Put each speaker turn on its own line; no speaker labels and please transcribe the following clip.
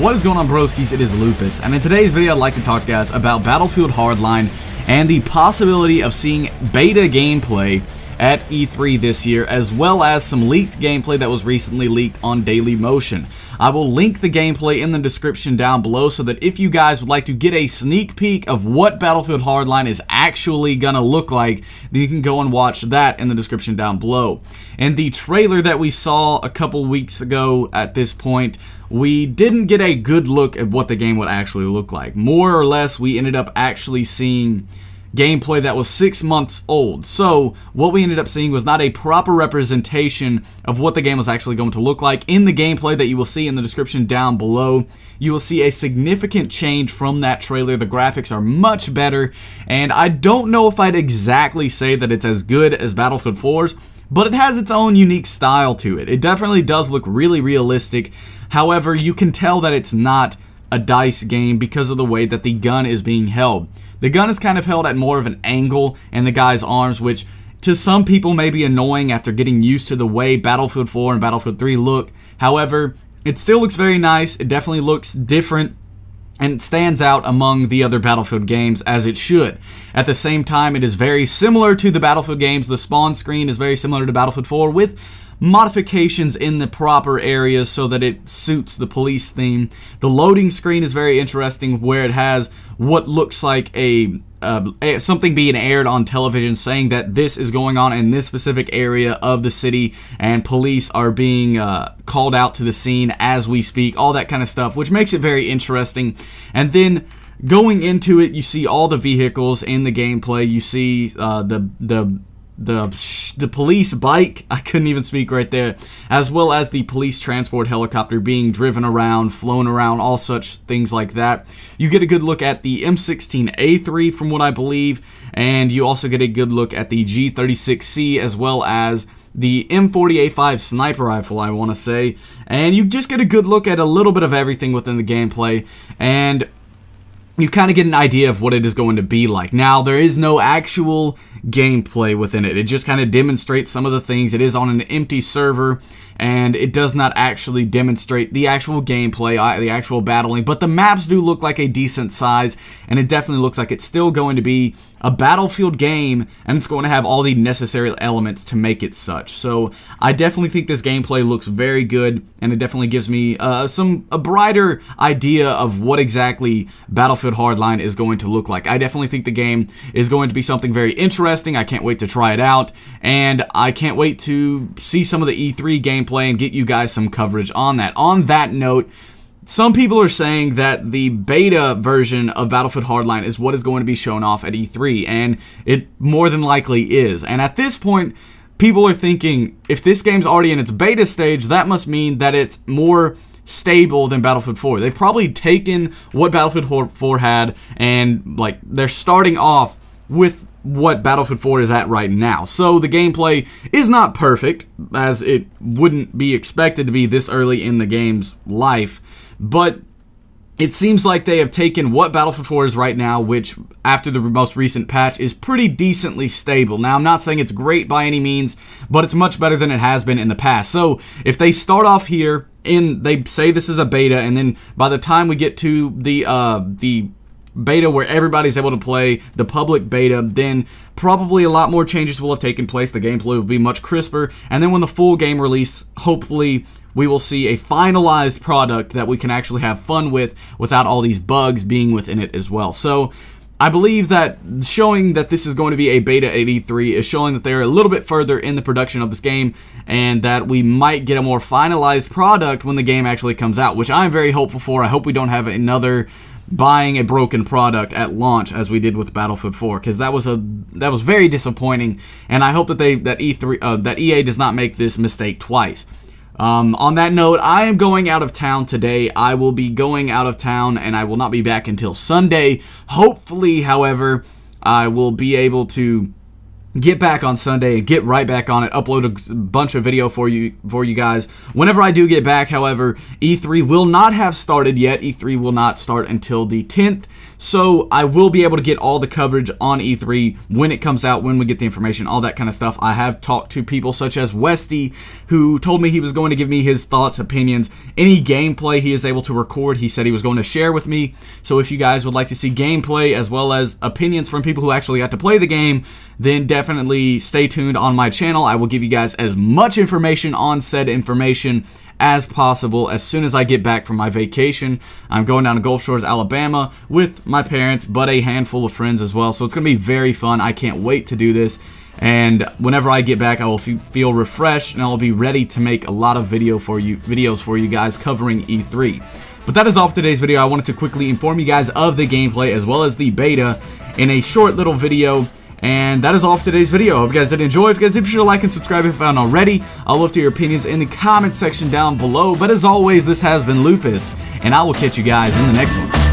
What is going on, broskies? It is Lupus, and in today's video I'd like to talk to you guys about Battlefield Hardline and the possibility of seeing beta gameplay at E3 this year, as well as some leaked gameplay that was recently leaked on Daily Motion. I will link the gameplay in the description down below so that if you guys would like to get a sneak peek of what Battlefield Hardline is actually gonna look like, then you can go and watch that in the description down below. And the trailer that we saw a couple weeks ago at this point, we didn't get a good look at what the game would actually look like. More or less, we ended up actually seeing gameplay that was 6 months old. So what we ended up seeing was not a proper representation of what the game was actually going to look like. In the gameplay that you will see in the description down below, you will see a significant change from that trailer. The graphics are much better, and I don't know if I'd exactly say that it's as good as Battlefield 4's, but it has its own unique style to it. It definitely does look really realistic. However, you can tell that it's not a DICE game because of the way that the gun is being held. The gun is kind of held at more of an angle in the guy's arms, which to some people may be annoying after getting used to the way Battlefield 4 and Battlefield 3 look. However, it still looks very nice. It definitely looks different, and it stands out among the other Battlefield games, as it should. At the same time, it is very similar to the Battlefield games. The spawn screen is very similar to Battlefield 4 with modifications in the proper areas so that it suits the police theme. The loading screen is very interesting, where it has what looks like something being aired on television saying that this is going on in this specific area of the city, and police are being called out to the scene as we speak, all that kind of stuff, which makes it very interesting. And then going into it, you see all the vehicles in the gameplay. You see the police bike, I couldn't even speak right there, as well as the police transport helicopter being driven around, flown around, all such things like that. You get a good look at the M16A3 from what I believe, and you also get a good look at the G36C, as well as the M40A5 sniper rifle, I want to say. And you just get a good look at a little bit of everything within the gameplay, and you kind of get an idea of what it is going to be like. Now, there is no actual gameplay within it. It just kind of demonstrates some of the things. It is on an empty server, and it does not actually demonstrate the actual gameplay, the actual battling, but the maps do look like a decent size, and it definitely looks like it's still going to be a Battlefield game, and it's going to have all the necessary elements to make it such. So I definitely think this gameplay looks very good, and it definitely gives me a brighter idea of what exactly Battlefield Hardline is going to look like. I definitely think the game is going to be something very interesting. I can't wait to try it out, and I can't wait to see some of the E3 gameplay and get you guys some coverage on that. On that note, some people are saying that the beta version of Battlefield Hardline is what is going to be shown off at E3, and it more than likely is. And at this point, people are thinking, if this game's already in its beta stage, that must mean that it's more stable than Battlefield 4. They've probably taken what Battlefield 4 had, and like they're starting off with what Battlefield 4 is at right now. So the gameplay is not perfect, as it wouldn't be expected to be this early in the game's life, but it seems like they have taken what Battlefield 4 is right now, which after the most recent patch is pretty decently stable. Now, I'm not saying it's great by any means, but it's much better than it has been in the past. So if they start off here, they say this is a beta, and then by the time we get to the beta where everybody's able to play, the public beta, then probably a lot more changes will have taken place. The gameplay will be much crisper, and then when the full game release, hopefully we will see a finalized product that we can actually have fun with without all these bugs being within it as well. So I believe that showing that this is going to be a beta at E3 is showing that they're a little bit further in the production of this game, and that we might get a more finalized product when the game actually comes out, which I'm very hopeful for. I hope we don't have another buying a broken product at launch as we did with Battlefield 4, because that was very disappointing, and I hope that that EA does not make this mistake twice. On that note, I am going out of town today. I will be going out of town, and I will not be back until Sunday. Hopefully, however, I will be able to get back on Sunday and get right back on it, upload a bunch of video for you guys whenever I do get back. However, E3 will not have started yet. E3 will not start until the 10th, So I will be able to get all the coverage on E3 when it comes out, when we get the information, all that kind of stuff. I have talked to people such as Westy, who told me he was going to give me his thoughts, opinions, any gameplay he is able to record. He said he was going to share with me. So if you guys would like to see gameplay as well as opinions from people who actually got to play the game, then definitely stay tuned on my channel. I will give you guys as much information on said information as possible as soon as I get back from my vacation. I'm going down to Gulf Shores, Alabama with my parents, but a handful of friends as well. So it's going to be very fun. I can't wait to do this. And whenever I get back, I will feel refreshed and I'll be ready to make a lot of videos for you guys covering E3. But that is all for today's video. I wanted to quickly inform you guys of the gameplay as well as the beta in a short little video. And that is all for today's video. I hope you guys did enjoy. If you guys did, be sure to like and subscribe if you haven't already. I'll love to hear your opinions in the comment section down below. But as always, this has been Lupus, and I will catch you guys in the next one.